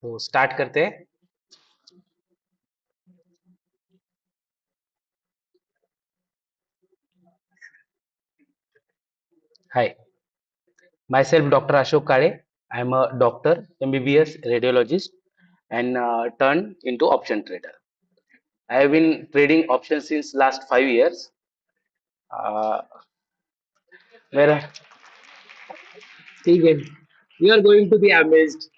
तो स्टार्ट करते हैं। Hi, my self doctor Ashok Kale. I am a doctor, MBBS radiologist, and turned into option trader. I have been trading options since last 5 years. Uh, मेरा ठीक है. You are going to be amazed.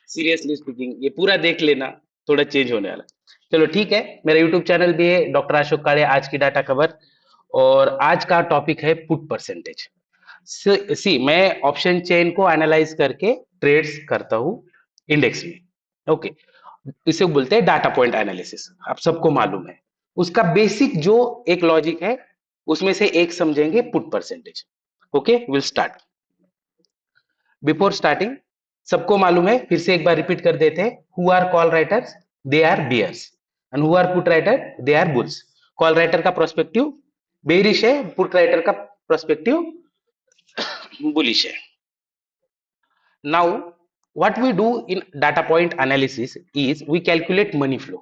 Seriously speaking, ये पूरा देख लेना. थोड़ा change होने वाला. चलो ठीक है. मेरा यूट्यूब चैनल भी है डॉक्टर अशोक काळे, आज की डाटा खबर. और आज का टॉपिक है पुट परसेंटेज. सी मैं ऑप्शन चेन को एनालाइज करके ट्रेड्स करता हूँ इंडेक्स में. ओके. इसे बोलते हैं डाटा पॉइंट एनालिसिस, आप सबको मालूम है. उसका बेसिक जो एक लॉजिक है, उसमें से एक समझेंगे put percentage. Okay, will start. Before starting, सबको मालूम है, फिर से एक बार रिपीट कर देते हैं. Who are call writers? They are bears. And who are put writer? They are bulls. Call writer का प्रोस्पेक्टिव बेरिश है, पुट राइटर का प्रोस्पेक्टिव बुलिश है. Now, what we do in data point analysis is we calculate money flow,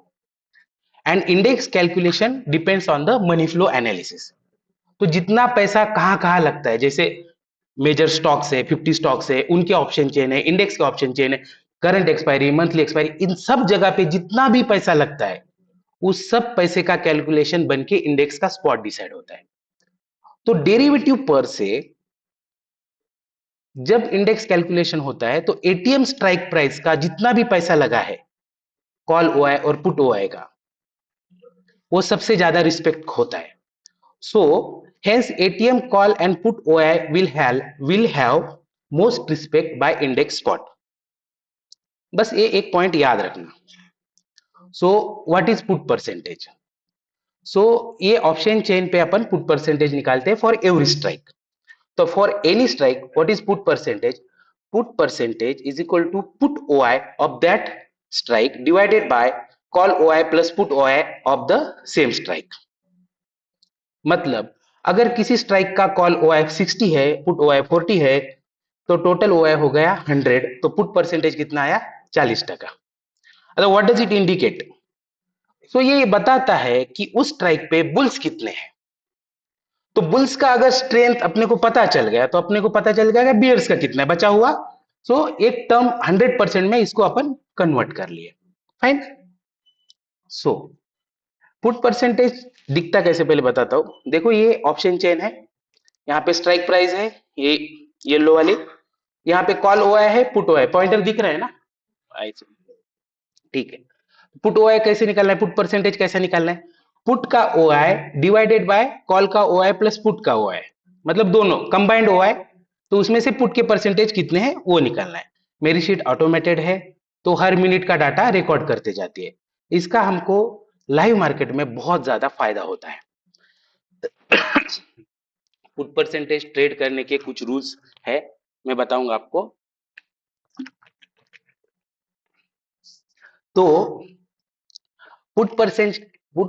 and index calculation depends on the money flow analysis. तो जितना पैसा कहाँ कहाँ लगता है, जैसे मेजर स्टॉक्स है, 50 स्टॉक्स है, उनके ऑप्शन चेन है, इंडेक्स के ऑप्शन चेन है, करंट एक्सपायरी, मंथली एक्सपायरी, इन सब जगह पे जितना भी पैसा लगता है, उस सब पैसे का कैलकुलेशन बन के इंडेक्स का स्पॉट डिसाइड होता है. तो डेरिवेटिव पर से जब इंडेक्स कैलकुलेशन होता है, तो एटीएम स्ट्राइक प्राइस का जितना भी पैसा लगा है, कॉल ओआई और पुट ओआई का, वो सबसे ज्यादा रिस्पेक्ट होता है. So hence ATM call and put OI will have most respect by index spot. बस ये एक पॉइंट याद रखना. So what is put percentage? So ये ऑप्शन चेन पे अपन पुट परसेंटेज निकालते हैं फॉर एवरी स्ट्राइक. तो for any strike, what is put percentage? Put percentage is equal to put OI of that strike divided by call OI plus put OI of the same strike. मतलब अगर किसी strike का call OI 60 है, put OI 40 है, तो total OI हो गया 100. तो पुट परसेंटेज कितना आया? 40%. अगर व्हाट डज इट इंडिकेट? सो ये बताता है कि उस स्ट्राइक पे बुल्स कितने हैं. तो बुल्स का अगर स्ट्रेंथ अपने को पता चल गया, तो अपने को पता चल जाएगा बियर्स का कितना है बचा हुआ. सो एक टर्म 100% में इसको अपन कन्वर्ट कर लिए. फाइन. सो पुट परसेंटेज दिखता कैसे, पहले बताता हूं. देखो, ये ऑप्शन चेन है, यहाँ पे स्ट्राइक प्राइस है, ये येलो वाली, यहाँ पे कॉल ओआई है, पुट ओआई, पॉइंटर दिख रहा है ना? ऐसे. ठीक है. पुट ओआई कैसे निकालना है, पुट परसेंटेज कैसे निकालना है? पुट का ओआई डिवाइडेड बाय कॉल का ओआई प्लस पुट का ओआई, मतलब दोनों कंबाइंड ओआई. तो उसमें से पुट के परसेंटेज कितने हैं वो निकालना है. मेरी शीट ऑटोमेटेड है, तो हर मिनट का डाटा रिकॉर्ड करते जाती है. इसका हमको लाइव मार्केट में बहुत ज्यादा फायदा होता है. पुट परसेंटेज ट्रेड करने के कुछ रूल्स है, मैं बताऊंगा आपको. तो पुट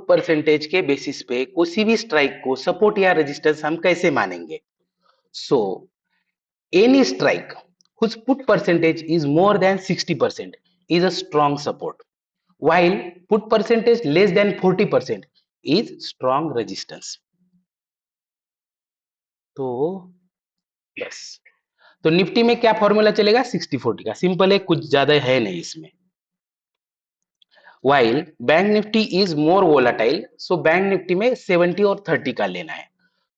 परसेंटेज के बेसिस पे किसी भी स्ट्राइक को सपोर्ट या रेजिस्टेंस हम कैसे मानेंगे? So any strike whose put percentage is more than 60% is a strong support, while put percentage less than 40% is strong resistance. तो बस. तो निफ्टी में क्या फॉर्मूला चलेगा? 60-40 का. सिंपल है, कुछ ज्यादा है नहीं इसमें. While bank Nifty is more volatile, so bank Nifty में 70 और 30 का लेना है.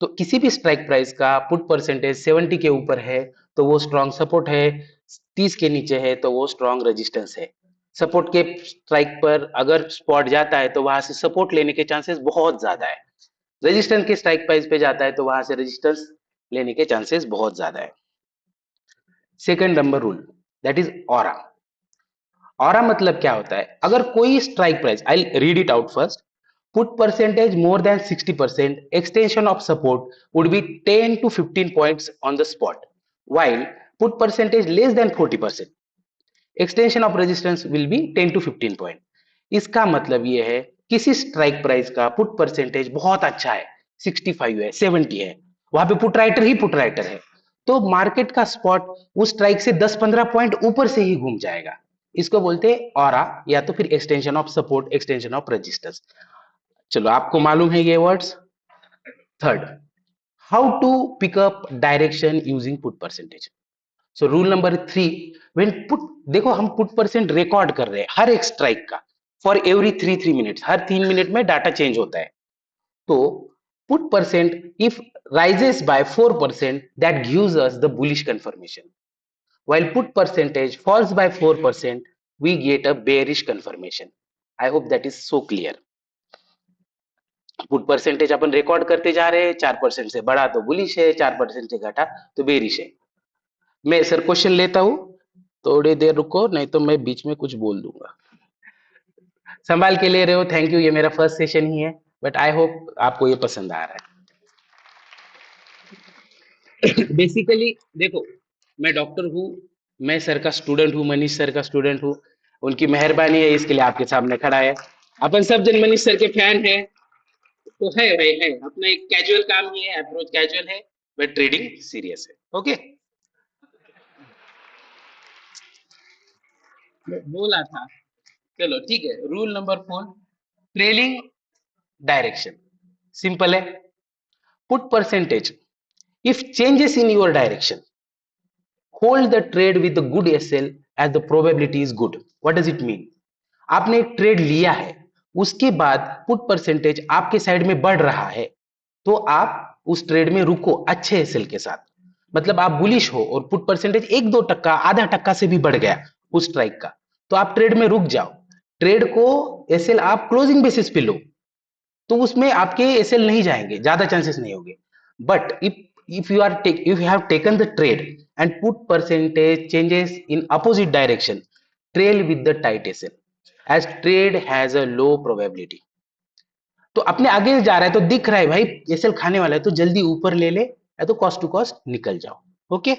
तो किसी भी स्ट्राइक प्राइस का पुट परसेंटेज 70 के ऊपर है तो वो स्ट्रॉन्ग सपोर्ट है, 30 के नीचे है तो वो स्ट्रॉन्ग रेजिस्टेंस है. सपोर्ट के स्ट्राइक पर अगर स्पॉट जाता है तो वहां से सपोर्ट लेने के चांसेस बहुत ज्यादा है. रेजिस्टेंस के स्ट्राइक प्राइस पे जाता है तो वहां से रेजिस्टेंस लेने के चांसेस बहुत ज्यादा है. Second number rule, that is aura. Aura मतलब क्या होता है? अगर कोई strike price, I read it out first. Put percentage more than 60%, extension of support would be 10 to 15 points on the spot, while put percentage less than 40%, extension of resistance will be 10 to 15 point. इसका मतलब ये है, किसी strike price का put percentage बहुत अच्छा है, 65 है, 70 है, वहां पे पुट राइटर ही पुट राइटर है, तो मार्केट का स्पॉट उस स्ट्राइक से 10-15 पॉइंट ऊपर से ही घूम जाएगा. इसको बोलते हैं ऑरा, या तो फिर extension of support, extension of resistance. चलो आपको मालूम है ये words. Third, how to pick up direction using put percentage. So rule number 3, when put, देखो हम पुट परसेंट रिकॉर्ड कर रहे हैं हर एक स्ट्राइक का, for every 3 minutes, her 3 minute में डाटा चेंज होता है। तो put percent if rises by 4%, that gives us the bullish confirmation, while put percentage falls by 4%, we get a bearish confirmation. I hope that is so clear. Put percentage upon record करते जा रहे हैं, 4% से बढ़ा तो bullish है, 4% से घटा तो बेरिश है। मैं सर क्वेश्चन लेता हूं, थोड़ी देर रुको, नहीं तो मैं बीच में कुछ बोल दूंगा। संभाल के ले रहे हो, थैंक यू, ये मेरा फर्स्ट सेशन ही है, बट आई होप आपको ये पसंद आ रहा है। बेसिकली देखो, मैं डॉक्टर हूँ, मैं सर का स्टूडेंट हूँ, मनीष सर का स्टूडेंट हूँ, उनकी मेहरबानी है, इसके लिए आपके सामने खड़ा है। अपन सब जन मनीष सर के फैन है, तो है भाई है, अपना एक कैजुअल काम ही है, अप्रोच कैजुअल है, बट ट्रेडिंग सीरियस है। ओके, बोला था। चलो ठीक है, rule number 4, trailing direction simple है। Put percentage if changes in your direction, hold the trade with the good SL as the probability is good. What does it mean? आपने एक trade लिया है, उसके बाद पुट परसेंटेज आपके side में बढ़ रहा है, तो आप उस ट्रेड में रुको अच्छे एसएल के साथ। मतलब आप बुलिश हो और पुट परसेंटेज 1-2%, आधा टक्का से भी बढ़ गया उस स्ट्राइक का, तो आप ट्रेड में रुक जाओ। ट्रेड को एसएल आप क्लोजिंग बेसिस पे लो, तो उसमें आपके एसएल नहीं जाएंगे, ज्यादा चांसेस नहीं होंगे। But if you have taken the trade and put percentage changes in opposite direction, trail with the tight SL, as trade has a low probability. तो अपने आगे जा रहा है तो दिख रहा है भाई एसएल खाने वाला है, तो जल्दी ऊपर ले ले, या तो कॉस्ट टू कॉस्ट निकल जाओ। ओके,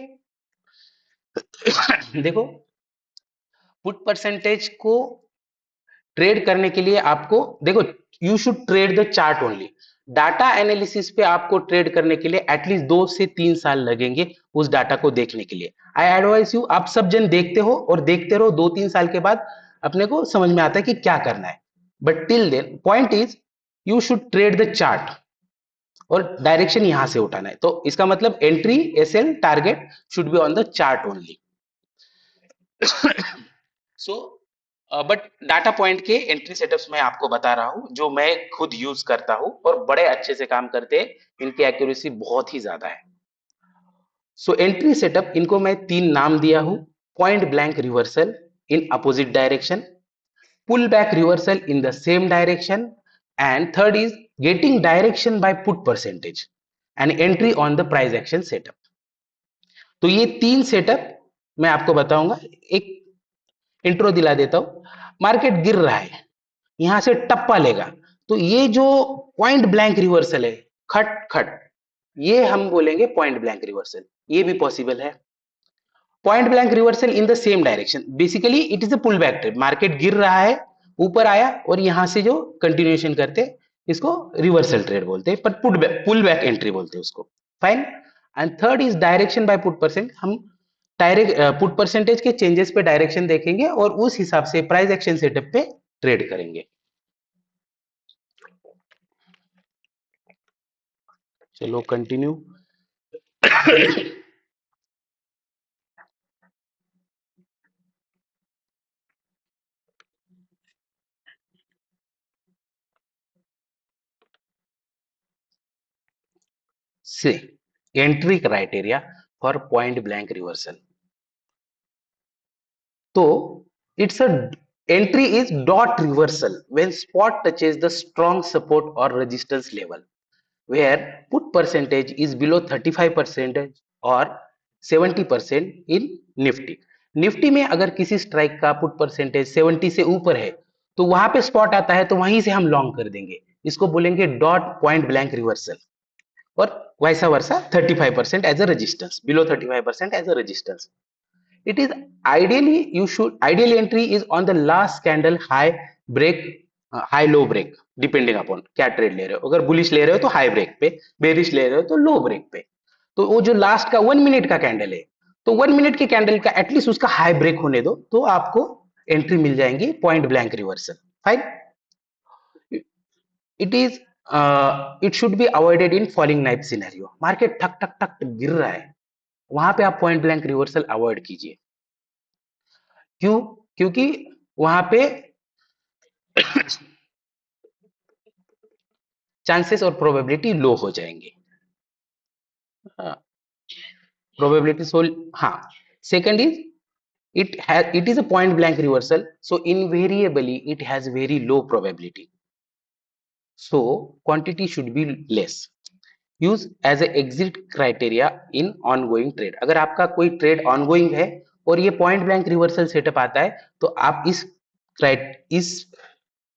देखो पुट परसेंटेज को ट्रेड करने के लिए आपको, देखो you should trade the chart only. Data analysis पे आपको ट्रेड करने के लिए एटलीस्ट 2 से 3 साल लगेंगे उस डाटा को देखने के लिए। आई एडवाइस यू, आप सब जन देखते हो और देखते रहो, 2-3 साल के बाद अपने को समझ में आता है कि क्या करना है। But till then point is you should trade the chart, और डायरेक्शन यहां से उठाना है, तो इसका मतलब entry SL target should be on the chart only. So but data point के एंट्री सेटअप्स मैं आपको बता रहा हूं, जो मैं खुद यूज करता हूं और बड़े अच्छे से काम करते हैं, इनकी एक्यूरेसी बहुत ही ज्यादा है। सो एंट्री सेटअप, इनको मैं 3 नाम दिया हूं। Point blank reversal in opposite direction, pull back reversal in the same direction, and third is getting direction by put percentage and entry on the price action setup. तो ये 3 setup मैं आपको बताऊंगा। एक इंट्रो दिला देता हूं। मार्केट गिर रहा है, यहां से टप्पा लेगा, तो ये जो पॉइंट ब्लैंक रिवर्सल है, खट खट, ये हम बोलेंगे पॉइंट ब्लैंक रिवर्सल। ये भी पॉसिबल है। Point blank reversal in the same direction, basically it is a pull back trade. Market गिर रहा है, ऊपर आया और यहां से जो कंटिन्यूएशन करते, इसको रिवर्सल ट्रेड बोलते हैं, पर पुल बैक एंट्री बोलते हैं उसको। Fine. And third is direction by put percent. हम डायरेक्ट पुट परसेंटेज के चेंजेस पे डायरेक्शन देखेंगे और उस हिसाब से प्राइस एक्शन सेटअप पे ट्रेड करेंगे। चलो कंटिन्यू। से entry criteria for point blank reversal, तो it's a entry is dot reversal when spot touches the strong support or resistance level, where put percentage is below 35% or 70% in Nifty. Nifty में अगर किसी strike का put percentage 70 से ऊपर है, तो वहां पे स्पॉट आता है, तो वहीं से हम लॉन्ग कर देंगे। इसको बोलेंगे डॉट पॉइंट ब्लैंक रिवर्सल। और vice versa 35% as a resistance, below 35% as a resistance. it is ideally, you should, ideal entry is on the last candle high break, high low break, depending upon क्या trade ले रहे हो। अगर bullish ले रहे हो तो हाई ब्रेक पे, बेरिश ले रहे हो तो लो ब्रेक पे। तो वो जो लास्ट का 1 मिनट का कैंडल है, तो 1 मिनट के कैंडल का एटलीस्ट उसका हाई ब्रेक होने दो, तो आपको एंट्री मिल जाएंगी point blank reversal. Fine. It is it should be avoided in falling knife scenario. Market ठक ठक ठक गिर रहा है, वहां पे आप पॉइंट ब्लैंक रिवर्सल अवॉइड कीजिए। क्यों? क्योंकि वहां पे चांसेस और प्रोबेबिलिटी लो हो जाएंगे। प्रोबेबिलिटी सोल, हाँ। Second is it is a point blank reversal, so invariably it has very low probability, so quantity should be less. use as a exit criteria in ongoing trade। अगर आपका कोई trade ongoing है और ये point blank reversal setup आता है, तो आप इस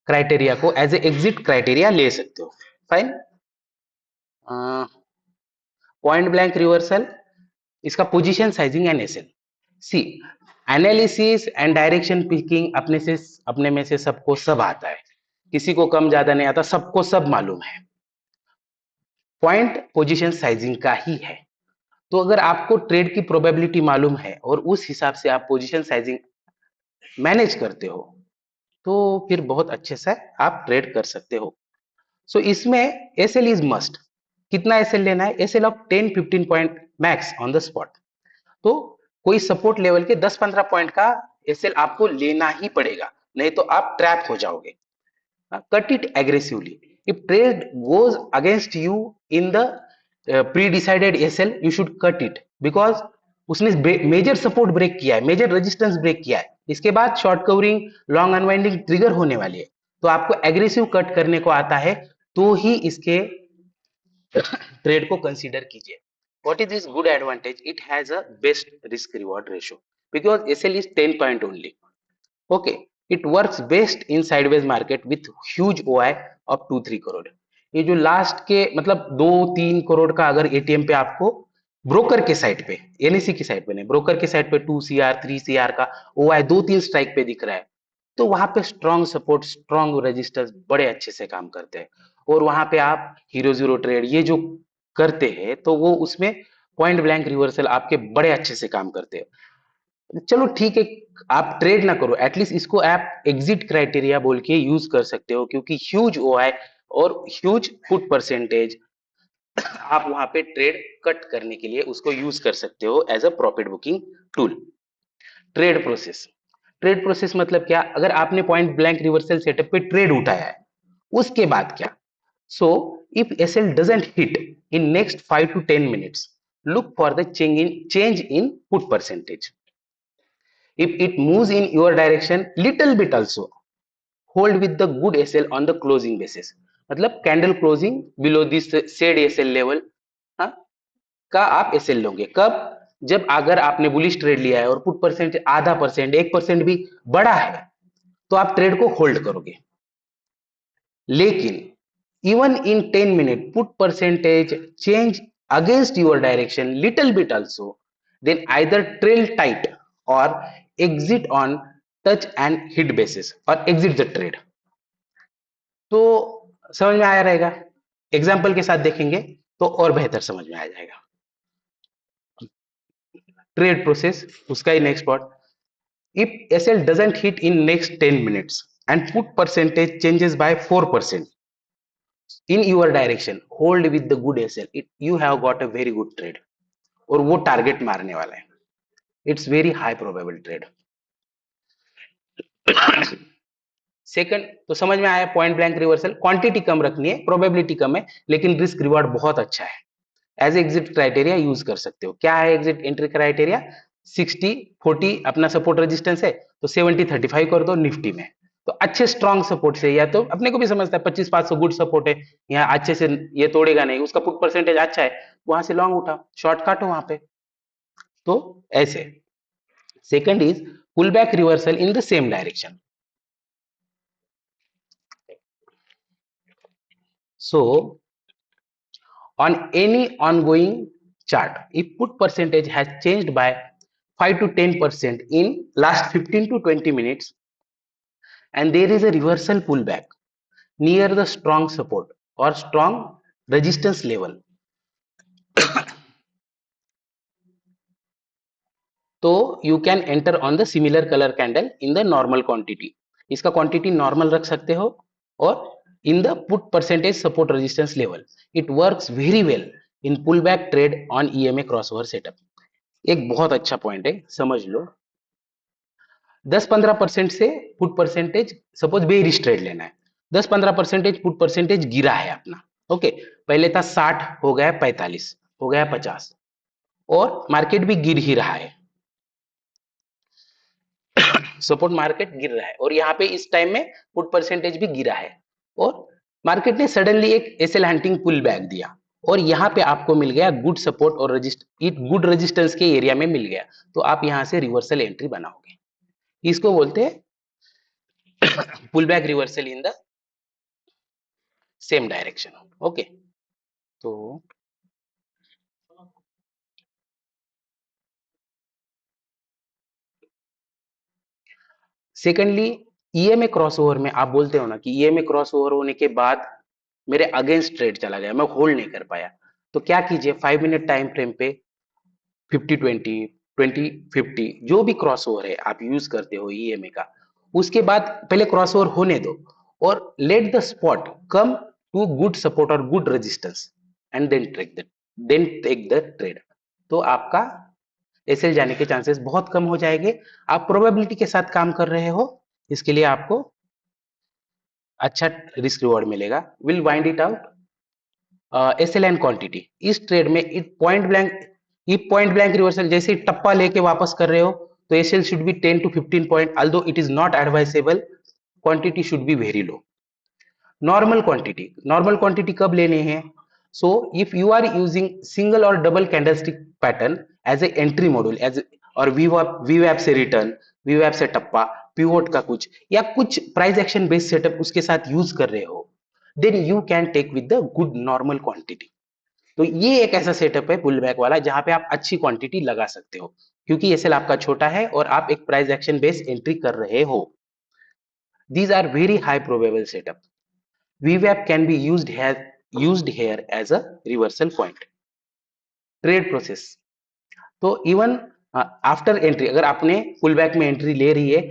क्राइटेरिया को एज ए एग्जिट क्राइटेरिया ले सकते हो। फाइन। पॉइंट ब्लैंक रिवर्सल, इसका position sizing and SL. C, analysis and direction picking अपने में से सबको सब आता है, किसी को कम ज्यादा नहीं आता, सबको सब मालूम है। पॉइंट पोजीशन साइजिंग का ही है। तो अगर आपको ट्रेड की प्रोबेबिलिटी मालूम है और उस हिसाब से आप पोजीशन साइजिंग मैनेज करते हो, तो फिर बहुत अच्छे से आप ट्रेड कर सकते हो। सो इसमें एसएल इज मस्ट। कितना एसएल लेना है? SL of 10-15 point max on the spot. तो कोई सपोर्ट लेवल के 10-15 पॉइंट का एसएल आपको लेना ही पड़ेगा, नहीं तो आप ट्रैप हो जाओगे। Cut it aggressively. If trade goes against you in the pre decided SL, you should cut it, because उसने मेजर सपोर्ट ब्रेक किया है, मेजर रेजिस्टेंस ब्रेक किया है, इसके बाद short covering, long unwinding trigger होने वाली है। तो आपको एग्रेसिव कट करने को आता है, तो ही इसके ट्रेड को कंसीडर कीजिए। What is this good advantage? It has a best risk reward ratio because SL is 10 point only. Okay, it works best in sideways market with huge OI of 2-3 crore. ये जो लास्ट के मतलब 2-3 करोड़ का अगर ATM पे आपको broker के side पे, एनएससी की साइड पे नहीं, ब्रोकर के साइड पे 2 सीआर 3 सीआर का ओआई 2-3 स्ट्राइक पे दिख रहा है, तो वहां पे स्ट्रॉन्ग सपोर्ट, स्ट्रॉन्ग रेजिस्टेंस बड़े अच्छे से काम करते हैं। और वहां पे आप हीरो जीरो ट्रेड ये जो करते हैं, तो वो उसमें पॉइंट ब्लैंक रिवर्सल आपके बड़े अच्छे से काम करते हैं। चलो ठीक है, आप ट्रेड ना करो, एटलीस्ट इसको आप एग्जिट क्राइटेरिया बोल के यूज कर सकते हो, क्योंकि ह्यूज ओआई और ह्यूज पुट परसेंटेज आप वहां पे ट्रेड कट करने के लिए उसको यूज कर सकते हो as a profit booking tool. Trade process. Trade process मतलब क्या? अगर आपने पॉइंट ब्लैंक रिवर्सल सेटअप पे ट्रेड उठाया है, उसके बाद क्या? So if SL doesn't hit in next 5 to 10 minutes, look for the change in put percentage. If it moves in your direction little bit also, hold with the good SL on the closing basis। मतलब candle closing below this said SL level का आप SL लोगे कब? जब अगर आपने bullish trade लिया है और पुट परसेंट आधा परसेंट 1% भी बड़ा है, तो आप ट्रेड को होल्ड करोगे। लेकिन even in 10 minute put percentage change against your direction little bit also, then either trail tight or exit on touch and hit basis or exit the trade। तो समझ में आया रहेगा, एग्जाम्पल के साथ देखेंगे तो और बेहतर समझ में आ जाएगा। ट्रेड प्रोसेस, उसका ही next part. If SL doesn't hit in next 10 minutes and put percentage changes by 4% in your direction, hold with the good SL, you have got a very good trade। और वो target मारने वाला है, it's very high probable trade. Second, तो समझ में आया point blank reversal, quantity कम रखनी है, प्रोबेबिलिटी कम है, लेकिन रिस्क रिवॉर्ड बहुत अच्छा है। एज एग्जिट क्राइटेरिया यूज कर सकते हो। क्या है एग्जिट एंट्री क्राइटेरिया? 60-40 अपना सपोर्ट रेजिस्टेंस है, तो 70-35 कर दो निफ्टी में। तो अच्छे स्ट्रॉन्ग सपोर्ट से, या तो अपने को भी समझता है 25-500 गुड सपोर्ट है, यहाँ अच्छे से ये तोड़ेगा नहीं, उसका पुट परसेंटेज अच्छा है, वहां से लॉन्ग उठाओ, शॉर्ट काटो वहां पे। तो ऐसे। Second is pull back reversal in the same direction. So on any ongoing chart, if put percentage has changed by 5 to 10% in last 15 to 20 minutes and there is a reversal pullback near the strong support or strong resistance level, तो you can enter on the similar colour candle in the normal quantity. इसका quantity normal रख सकते हो और in the put percentage support resistance level. It works very well in pull back trade on EMA crossover setup. एक बहुत अच्छा point है, समझ लो। 10-15% से put percentage, suppose bearish trade लेना है, 10-15% पुट परसेंटेज गिरा है अपना। ओके, पहले था 60, हो गया 45, हो गया 50, और मार्केट भी गिर ही रहा है। सपोर्ट मार्केट गिर रहा है और यहाँ पे इस टाइम में पुट परसेंटेज भी गिरा है, और मार्केट ने सडनली एक एसएल हंटिंग पुल बैक दिया, और यहाँ पे आपको मिल गया गुड सपोर्ट और गुड रेजिस्टेंस के एरिया में मिल गया, तो आप यहाँ से रिवर्सल एंट्री बनाओगे। इसको बोलते हैं pull back reversal in the same direction. Okay, तो सेकेंडली, ईएमए क्रॉसओवर में आप बोलते हो ना कि ईएमए क्रॉसओवर होने के बाद मेरे अगेंस्ट ट्रेड चला गया, मैं होल्ड नहीं कर पाया, तो क्या कीजिए, 5 मिनट टाइम फ्रेम पे 50-20, 20-50, जो भी क्रॉस ओवर है आप यूज करते हो ईएमए का, उसके बाद पहले क्रॉस ओवर होने दो और let the spot come to good support और good resistance, and then take the trade. तो आपका एसएल जाने के चांसेस बहुत कम हो जाएंगे। आप प्रोबेबिलिटी के साथ काम कर रहे हो, इसके लिए आपको अच्छा रिस्क रिवॉर्ड मिलेगा। Will wind it out SL and quantity. इस ट्रेड में पॉइंट ब्लैंक रिवर्सल, जैसे टप्पा लेके वापस कर रहे हो, तो SL should be 10 to 15 point, although it is not advisable, quantity should be very low. Normal quantity कब लेने हैं? So if you are using single और double candlestick pattern as a entry module, as और वीवैप से return, वीवैप से टप्पा, pivot का कुछ या कुछ प्राइस एक्शन बेस्ड सेटअप उसके साथ यूज कर रहे हो, then you can take with the good normal quantity. तो ये एक ऐसा सेटअप है पुल बैक वाला जहां पे आप अच्छी क्वांटिटी लगा सकते हो, क्योंकि एसएल आपका छोटा है और आप एक प्राइस एक्शन बेस्ड एंट्री कर रहे हो। These are very high probable setup. VWAP can be used here as a reversal point. Trade process, तो इवन आफ्टर एंट्री, अगर आपने पुल बैक में एंट्री ले रही है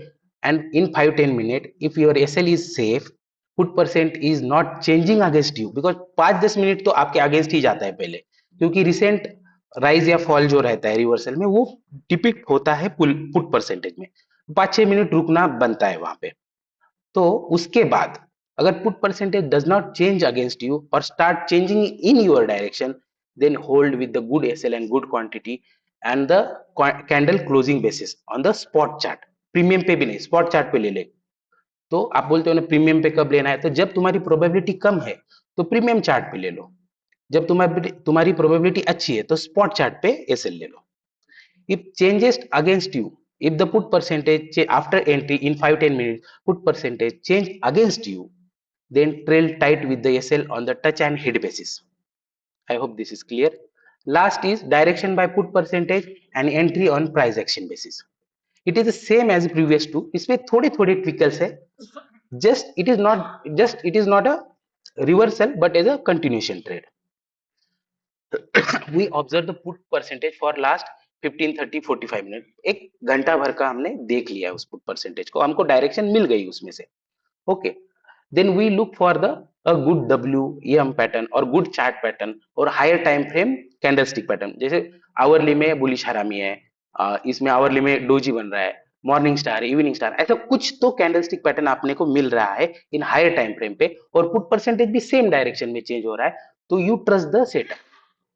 and in 5-10 minute if your SL is safe, put percent is not changing against you, because 5-10 minute तो आपके against ही जाता है पहले, क्योंकि रिसेंट राइज या फॉल जो रहता है रिवर्सल में वो डिपिक्ट होता है पुट परसेंटेज में, 5-6 मिनट रुकना बनता है वहां पे। तो उसके बाद अगर put percentage does not change against you और start changing in your direction, then hold with the good SL and good quantity and the candle closing basis on the spot chart. Premium पे भी नहीं, spot chart पे ले ले। तो आप बोलते हो ना प्रीमियम पे कब लेना है, तो जब तुम्हारी प्रोबेबिलिटी कम है तो प्रीमियम चार्ट पे ले लो, जब तुम्हारी प्रोबेबिलिटी अच्छी है तो स्पॉट चार्ट पे एसएल ले लो। If changes against you, if the put percentage after entry in 5-10 minutes, put percentage change against you, then trail tight with the SL on the touch and hit basis. I hope this is clear. Last is direction by put percentage and entry on price action basis. It is the same as previous two. इसमें थोड़े थोड़े ट्विकल्स है, just it is not a reversal but as a continuation trade. We observe the put percentage for last 15, 30, 45 minute, एक घंटा भर का हमने देख लिया उस पुट परसेंटेज को, हमको डायरेक्शन मिल गई उसमें से। Okay, then we look for the a good W M pattern और गुड चार्ट पैटर्न और higher time frame candlestick pattern. जैसे आवरली में बुलिश हरामी है, इसमें आवरली में डोजी बन रहा है, मॉर्निंग स्टार, इवनिंग स्टार, ऐसा कुछ तो कैंडलस्टिक पैटर्न आपने को मिल रहा है इन हायर टाइम फ्रेम पे, और पुट परसेंटेज भी सेम डायरेक्शन में चेंज हो रहा है, तो you trust the setup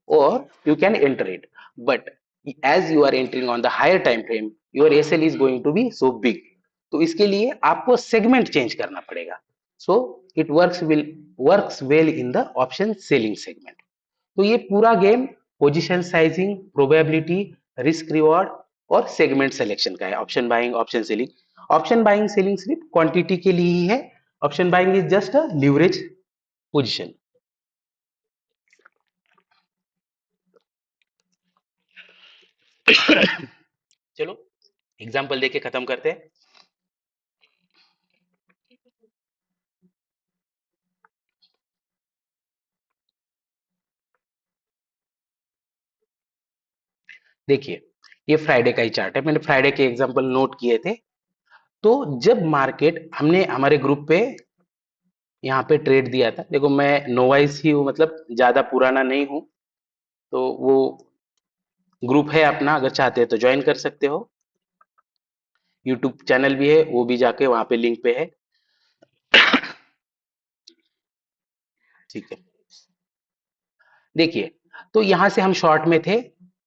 or you can enter it. But as you are entering on the higher time frame, your SL is going to be so big. तो इसके लिए आपको सेगमेंट चेंज करना पड़ेगा। So it works well in the option selling segment. तो ये पूरा game position sizing, probability, risk reward और सेगमेंट सिलेक्शन का है। Option buying, option selling. Option buying selling सिर्फ क्वांटिटी के लिए ही है। Option buying is just a leverage position. चलो एग्जाम्पल देके खत्म करते हैं। देखिए, ये फ्राइडे का ही चार्ट है, मैंने फ्राइडे के एग्जांपल नोट किए थे। तो जब मार्केट हमने हमारे ग्रुप पे यहाँ पे ट्रेड दिया था, देखो मैं नोवाइस ही हूँ, मतलब ज्यादा पुराना नहीं हूँ, तो वो ग्रुप है अपना, अगर चाहते हैं तो ज्वाइन कर सकते हो। यूट्यूब चैनल भी है, वो भी जाके वहां पे लिंक पे है। ठीक है, देखिए, तो यहां से हम शॉर्ट में थे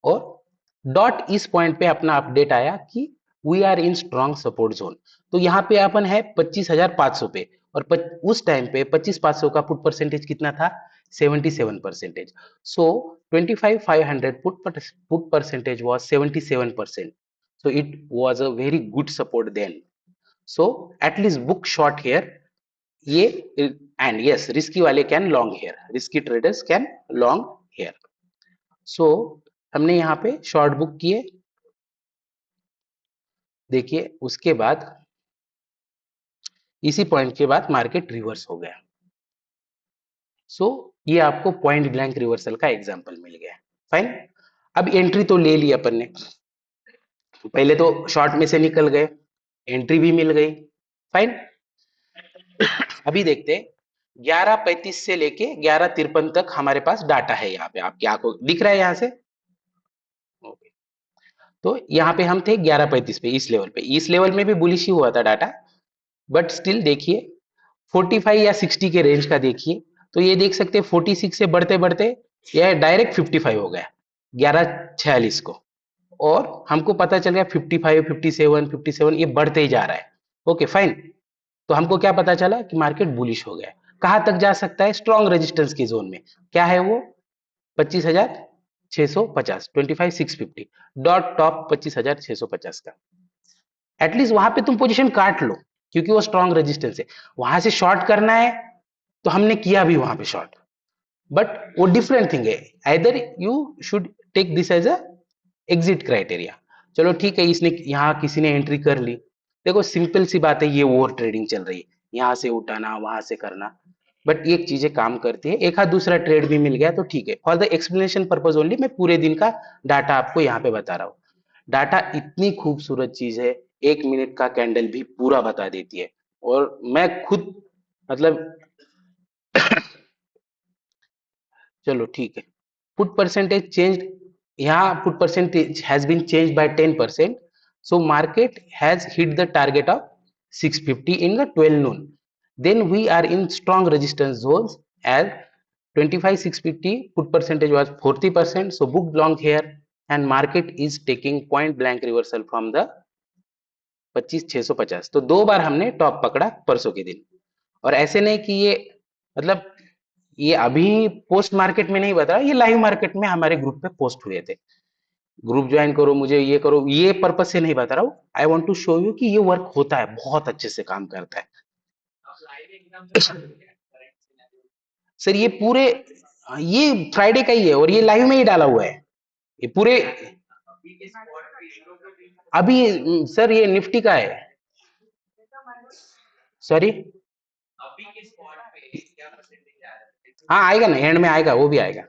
और डॉट इस पॉइंट पे अपना अपडेट आया कि we are in strong support zone. तो यहाँ पे अपन है 25,500 पे, और उस टाइम पे 25,500 का पुट परसेंटेज कितना था? 77%। सो 25,500 put percentage was 77%, so it was a very good support then. So at least book short here, ये, एंड यस रिस्की वाले can long here, risky traders can long here. So हमने यहाँ पे short book किए। देखिए उसके बाद इसी पॉइंट के बाद मार्केट रिवर्स हो गया। सो ये आपको पॉइंट ब्लैंक रिवर्सल का एग्जांपल मिल गया। फाइन, अब एंट्री तो ले ली अपन ने, पहले तो शॉर्ट में से निकल गए, एंट्री भी मिल गई। फाइन, अभी देखते हैं 11:35 से लेके 11:53 तक हमारे पास डाटा है। यहाँ पे आपकी आंखों दिख रहा है यहाँ से? ओके, तो यहाँ पे हम थे 11:35 पे, इस लेवल पे, इस लेवल में भी बुलिश ही हुआ था डाटा, बट स्टिल देखिए 45 या 60 के रेंज का देखिए, तो ये देख सकते हैं 46 से बढ़ते बढ़ते यह डायरेक्ट 55 हो गया 11:46 को, और हमको पता चल गया 55, 57, 57 ये बढ़ते ही जा रहा है। ओके फाइन, तो हमको क्या पता चला कि मार्केट बुलिश हो गया। कहाँ तक जा सकता है? स्ट्रॉन्ग रेजिस्टेंस की जोन में। क्या है वो? 25,650, 25,650, डॉट टॉप 25,650 का। एटलीस्ट वहां पे तुम पोजीशन काट लो, क्योंकि वो स्ट्रॉन्ग रेजिस्टेंस है। वहां से शॉर्ट करना है तो हमने किया भी वहां पे शॉर्ट, बट वो डिफरेंट थिंग है। Either you should take this as a exit criteria. चलो ठीक है, इसने यहाँ किसी ने एंट्री कर ली, देखो सिंपल सी बात है, ये ओवर ट्रेडिंग चल रही है, यहाँ से उठाना वहां से करना, बट एक चीजें काम करती है, एक आध दूसरा ट्रेड भी मिल गया तो ठीक है। For the explanation purpose only मैं पूरे दिन का डाटा आपको यहाँ पे बता रहा हूँ। डाटा इतनी खूबसूरत चीज है, 1 मिनट का कैंडल भी पूरा बता देती है। और मैं खुद, मतलब, चलो ठीक है, पुट परसेंटेज चेंज, यहाँ put percentage has been change by 10%, so market has hit the target of 650 in the 12 noon, then we are in strong resistance zones as 25,650 put percentage was 40%, so book long here, and market is taking point blank reversal from the 25,650। तो दो बार हमने top पकड़ा परसों के दिन, और ऐसे नहीं कि ये, मतलब, ये अभी पोस्ट मार्केट में नहीं बता, ये लाइव मार्केट में हमारे ग्रुप पे पोस्ट हुए थे। ग्रुप ज्वाइन करो, मुझे ये करो, ये पर्पज से नहीं बता रहा हूँ। I want to show you कि ये वर्क होता है, बहुत अच्छे से काम करता है। सर ये पूरे, ये फ्राइडे का ही है और ये लाइव में ही डाला हुआ है, ये पूरे। अभी सर ये निफ्टी का है। सॉरी, हाँ आएगा ना, एंड में आएगा, वो भी आएगा।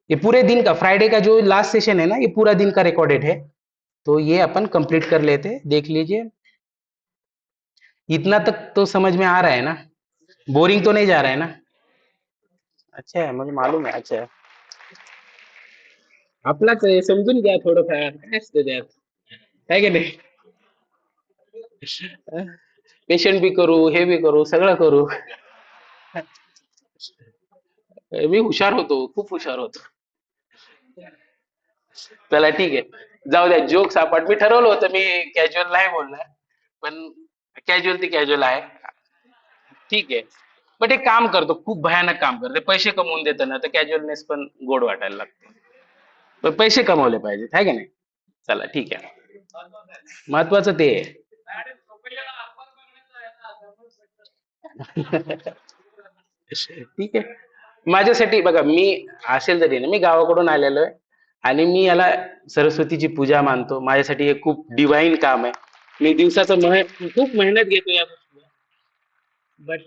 ये पूरे दिन का, फ्राइडे का जो लास्ट सेशन है ना, ये पूरा दिन का रिकॉर्डेड है। तो ये अपन कंप्लीट कर लेते हैं, देख लीजिए। इतना तक तो समझ में आ रहा है ना? बोरिंग तो नहीं जा रहा है ना? अच्छा है, मुझे मालूम है, अच्छा है। आपलाच आहे, समजून घ्या थोडंफार, काय असतं त्यात, आहे की नाही? पेशंट भी करू, हे भी करू, सगळं करू। मी हुशार होतो, खूप हुशार होतो। चला ठीक आहे, जाऊ द्या, जोक सापट, मी ठरवलं होतं मी कॅज्युअल नाही बोलणार, पण कॅज्युअल ती कॅज्युअल आहे। ठीक आहे, बट एक काम करतो, खूप भयानक काम करते, पैसे कमवून देतं ना, तर कॅज्युअलनेस पण गोड वाटायला लागते, पण पैसे कमवले पाहिजेत, आहे की नाही? चला ठीक आहे, महत्वाचं ते आहे। ठीक आहे, माझ्यासाठी बघा, मी असेल तरी ना, मी गावाकडून आलेलो आहे, आणि मी याला सरस्वतीची पूजा मानतो, माझ्यासाठी हे खूप डिवाइन काम आहे। मी दिवसाचं खूप मेहनत घेतो या गोष्टीला, बट,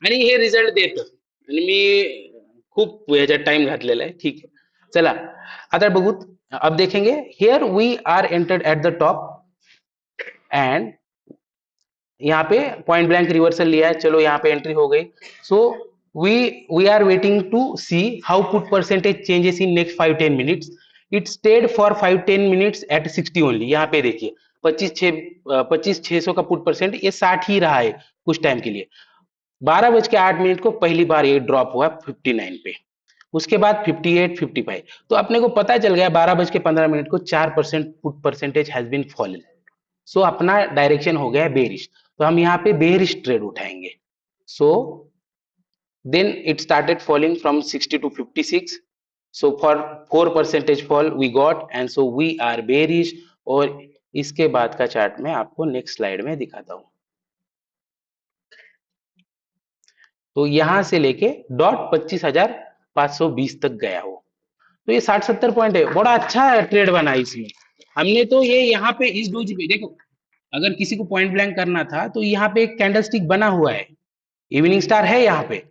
आणि हे रिझल्ट देतं, आणि मी खूप ह्याच्यात टाइम घातलेला आहे। ठीक आहे, चला आता बघू, अब देखेंगे, here we are entered at the top and यहाँ पे पॉइंट ब्लैंक रिवर्सल लिया है, चलो यहाँ पे एंट्री हो गई। So we we are waiting to see how put percentage changes in next 5-10 minutes. It stayed for 5-10 minutes at 60 only. यहाँ पे देखिए 25,600 का पुट परसेंट, ये 60 ही रहा है कुछ टाइम के लिए। 12:08 को पहली बार ये ड्रॉप हुआ 59 पे, उसके बाद 58, 55। तो अपने को पता चल गया 12:15 को 4% put percentage has been fallen. So अपना डायरेक्शन हो गया बेरिश, तो हम यहाँ पे बेरिश ट्रेड उठाएंगे। So then it started falling from 60 to 56। So for 4% fall we got and so we are bearish. और इसके बाद का चार्ट में आपको नेक्स्ट स्लाइड में दिखाता हूं। तो यहां से लेके डॉट 25,520 तक गया हो, तो ये 60-70 पॉइंट है, बड़ा अच्छा ट्रेड बना इसमें। हमने तो ये यहाँ पे इस डोजी पे देखो, अगर किसी को पॉइंट ब्लैंक करना था तो यहाँ पे एक कैंडलस्टिक बना हुआ है, इवनिंग स्टार है यहाँ पे,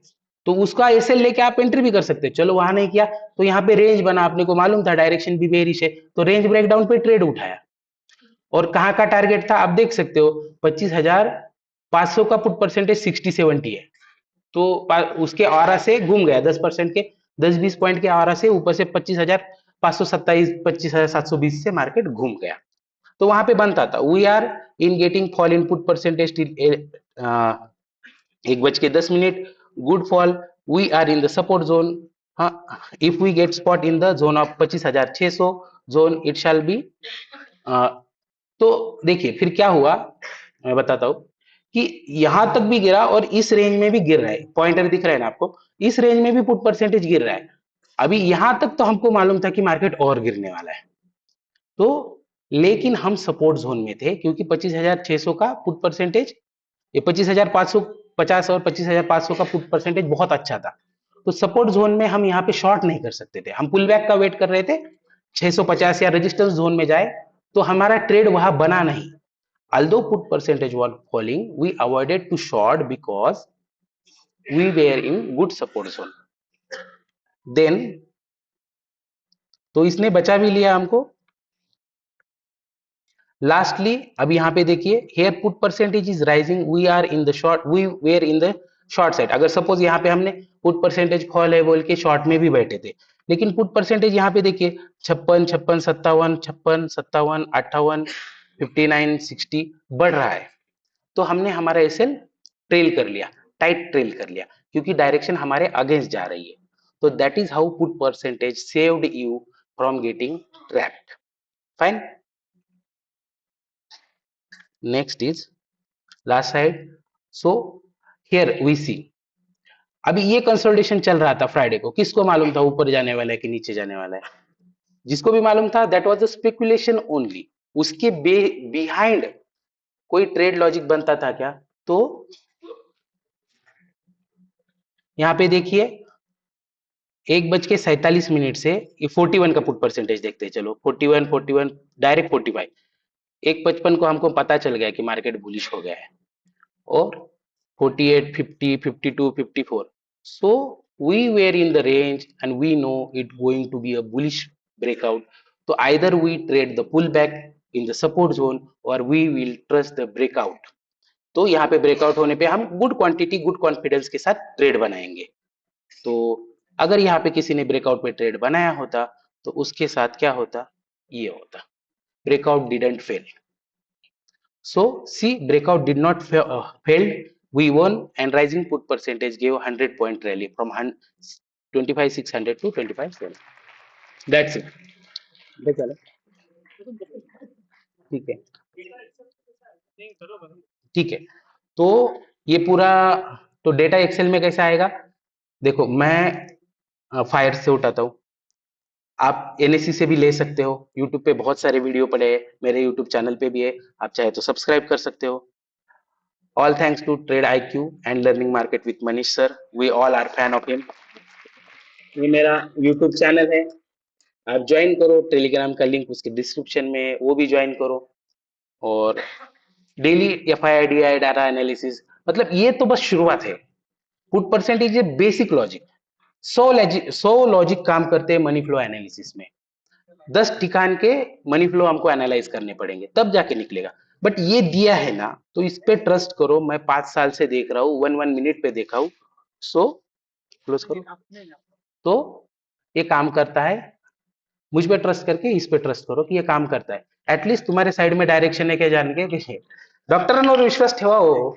तो उसका एसएल लेके आप एंट्री भी कर सकते हैं। चलो वहां नहीं किया तो यहाँ पे रेंज बना, अपने को मालूम था डायरेक्शन भी बेरिश है, तो रेंज ब्रेकडाउन पे ट्रेड उठाया। और कहाँ का टारगेट था आप देख सकते हो, 25,500 का पुट परसेंटेज 60-70 है, तो उसके ऑरा से घूम गया 10% के, 10-20 पॉइंट के ऑरा से ऊपर से 25,527, 25,720 से मार्केट घूम गया। तो वहां पे बनता था we are in getting fall in put percentage till 1:10, good fall, we are in the support zone. हाँ, if we get spot in the zone of 25,600 zone it shall be. तो देखिए फिर क्या हुआ, मैं बताता हूँ कि यहां तक भी गिरा और इस रेंज में भी गिर रहा है, पॉइंटर दिख रहा है ना आपको, इस रेंज में भी पुट परसेंटेज गिर रहा है। अभी यहां तक तो हमको मालूम था कि मार्केट और गिरने वाला है, तो लेकिन हम सपोर्ट जोन में थे क्योंकि 25,600 का पुट परसेंटेज, ये 25,550 और 25,500 का पुट परसेंटेज बहुत अच्छा था, तो सपोर्ट जोन में हम यहाँ पे शॉर्ट नहीं कर सकते थे, हम पुल बैक का वेट कर रहे थे 650 या रेजिस्टेंस जोन में जाए, तो हमारा ट्रेड वहां बना नहीं। Although put percentage was falling, we avoided to short because we were in good support zone. Then तो इसने बचा भी लिया हमको। लास्टली अब यहाँ पे देखिए, here put percentage is rising, we are in the short, we were in the short side. अगर सपोज यहाँ पे हमने पुट परसेंटेज फॉल है बोल के शॉर्ट में भी बैठे थे, लेकिन पुट परसेंटेज यहाँ पे देखिए 56, 56, 57, 56, 57, 58, 59, 60 बढ़ रहा है, तो हमने हमारा एसएल ट्रेल कर लिया, टाइट ट्रेल कर लिया, क्योंकि डायरेक्शन हमारे अगेंस्ट जा रही है। तो that is how put percentage saved you from getting trapped. Fine, next is last side. So here we see, अभी ये कंसोलिडेशन चल रहा था फ्राइडे को, किसको मालूम था ऊपर जाने वाला है कि नीचे जाने वाला है? जिसको भी मालूम था that was a speculation only, उसके बिहाइंड कोई ट्रेड लॉजिक बनता था क्या? तो यहाँ पे देखिए 1:47 से ये 41 का पुट परसेंटेज देखते हैं, चलो 41, 41 डायरेक्ट 45, 1:55 को हमको पता चल गया कि मार्केट बुलिश हो गया है, और 48, 50, 52, 54। So we were in the range and we know it going to be a bullish breakout. So either we trade the pullback in the support zone or we will trust the breakout. तो यहाँ पे breakout होने पे हम good quantity good confidence के साथ trade बनाएंगे। तो अगर यहाँ पे किसी ने ब्रेकआउट में ट्रेड बनाया होता तो उसके साथ क्या होता, ये होता, breakout didn't fail. So see, breakout did not failed. We won and rising put percentage gave 100-point rally from 25,600 to 25,700. That's it. देखा ना? ठीक है, ठीक है। तो ये पूरा, तो डेटा एक्सेल में कैसे आएगा? देखो मैं फायर से उठाता हूँ, आप एनएससी से भी ले सकते हो, यूट्यूब पे बहुत सारे वीडियो पड़े हैं, मेरे यूट्यूब चैनल पे भी है, आप चाहे तो सब्सक्राइब कर सकते हो। All thanks to Trade IQ and Learning Market with Manish sir. We all are fan of him. ये मेरा YouTube चैनल है, आप ज्वाइन करो, टेलीग्राम का लिंक उसके डिस्क्रिप्शन में है, वो भी ज्वाइन करो। और डेली FII डाटा एनालिसिस, मतलब ये तो बस शुरुआत है। पुट परसेंटेज ये बेसिक लॉजिक, 100 लॉजिक काम करते हैं मनी फ्लो एनालिसिस में। 10 ठिकान के मनी फ्लो हमको एनालाइज करने पड़ेंगे तब जाके निकलेगा। बट ये दिया है ना, तो इस पे ट्रस्ट करो। मैं 5 साल से देख रहा हूँ, वन वन मिनट पे देखा हूँ। सो क्लोज करो। तो ये काम करता है। मुझ पे ट्रस्ट करके इस पे ट्रस्ट करो कि ये काम करता है। एटलीस्ट तुम्हारे साइड में डायरेक्शन है क्या जान के देखिए। डॉक्टरांवर विश्वास ठेवा हो,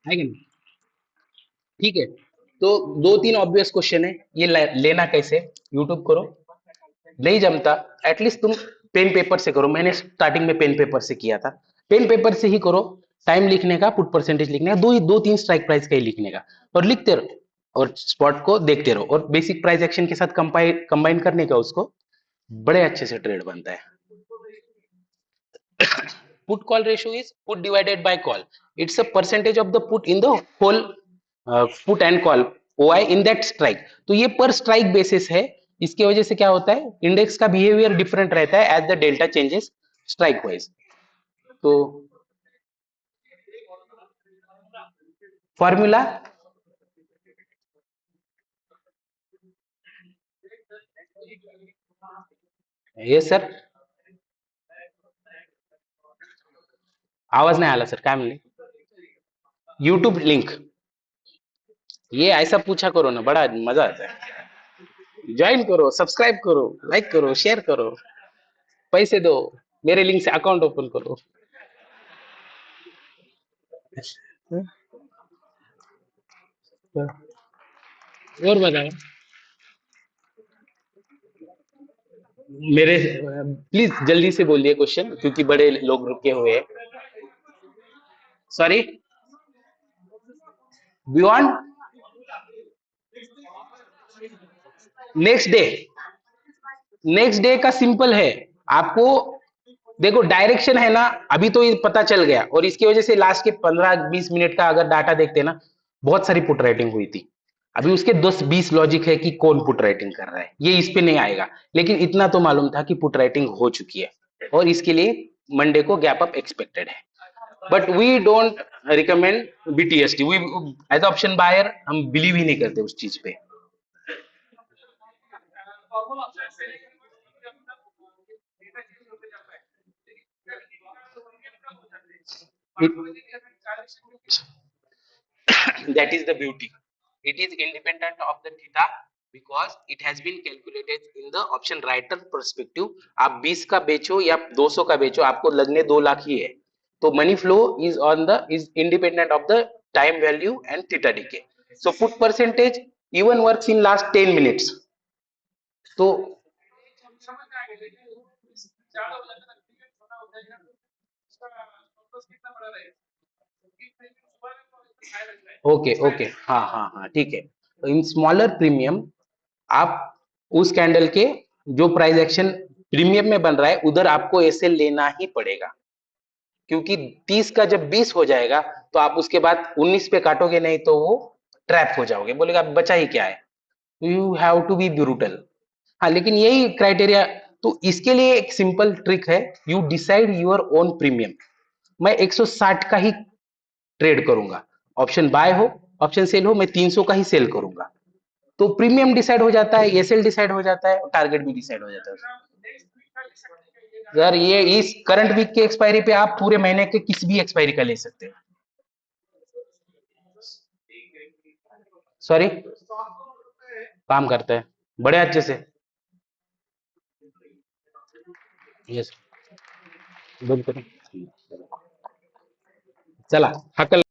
है कि नहीं? ठीक है। तो दो तीन ऑब्वियस क्वेश्चन है, ये लेना कैसे? यूट्यूब करो। नहीं जमता, एटलीस्ट तुम पेन पेपर से करो। मैंने स्टार्टिंग में पेन पेपर से किया था। पेन पेपर से ही करो। टाइम लिखने का, पुट परसेंटेज लिखने का, दो तीन स्ट्राइक प्राइस का ही लिखने का, और लिखते रहो। और स्पॉट को देखते रहो, और बेसिक प्राइस एक्शन के साथ कंबाइन करने का उसको, बड़े अच्छे से ट्रेड बनता है। Put call ratio is put divided by call. It's a percentage of the put in the whole put and call OI in that strike. तो ये पर स्ट्राइक बेसिस है। इसकी वजह से क्या होता है, इंडेक्स का बिहेवियर डिफरेंट रहता है as the delta changes strike wise. तो फॉर्मूला, ये सर आवाज नाही आला सर, काय म्हणले? यूट्यूब लिंक, ये ऐसा पूछा करो ना, बड़ा मजा आता है। ज्वाइन करो, सब्सक्राइब करो, लाइक करो, शेयर करो, पैसे दो, मेरे लिंक से अकाउंट ओपन करो। और बताओ मेरे, प्लीज जल्दी से बोलिए क्वेश्चन, क्योंकि बड़े लोग रुके हुए हैं। Sorry, beyond next day. Next day का सिंपल है। आपको देखो डायरेक्शन है ना, अभी तो ये पता चल गया, और इसकी वजह से लास्ट के 15-20 मिनट का अगर डाटा देखते हैं ना, बहुत सारी पुट राइटिंग हुई थी। अभी उसके 10-20 लॉजिक है कि कौन पुट राइटिंग कर रहा है, ये इस पे नहीं आएगा। लेकिन इतना तो मालूम था कि पुट राइटिंग हो चुकी है, और इसके लिए मंडे को गैप अप एक्सपेक्टेड है। But we don't recommend BTST. We as option buyer हम बिलीव ही नहीं करते उस चीज पे। That is the beauty. It is independent of the theta because it has been calculated in the option writer perspective. आप 20 का बेचो या 200 का बेचो, आपको लगने 2 लाख ही है। तो money flow is independent of the time value and theta decay. So put percentage even works in last 10 minutes. तो ओके ओके, हाँ हाँ हाँ, ठीक है। तो इन स्मॉलर प्रीमियम, आप उस कैंडल के जो प्राइस एक्शन प्रीमियम में बन रहा है, उधर आपको ऐसे लेना ही पड़ेगा। क्योंकि 30 का जब 20 हो जाएगा, तो आप उसके बाद 19 पे काटोगे नहीं, तो वो ट्रैप हो जाओगे, बोलेगा बचा ही क्या है। You have to be brutal. हाँ, लेकिन यही क्राइटेरिया। तो इसके लिए एक सिंपल ट्रिक है, you decide your own premium. मैं 160 का ही ट्रेड करूंगा। ऑप्शन बाय हो, ऑप्शन सेल हो, मैं 300 का ही सेल करूंगा। तो प्रीमियम डिसाइड हो जाता है, एसएल डिसाइड हो जाता है, टारगेट भी डिसाइड हो जाता है। यार ये इस करंट वीक के एक्सपायरी पे आप पूरे महीने के किसी भी एक्सपायरी का ले सकते हैं। सॉरी, काम करता है बड़े अच्छे से। यस, बंद करो। चला हकल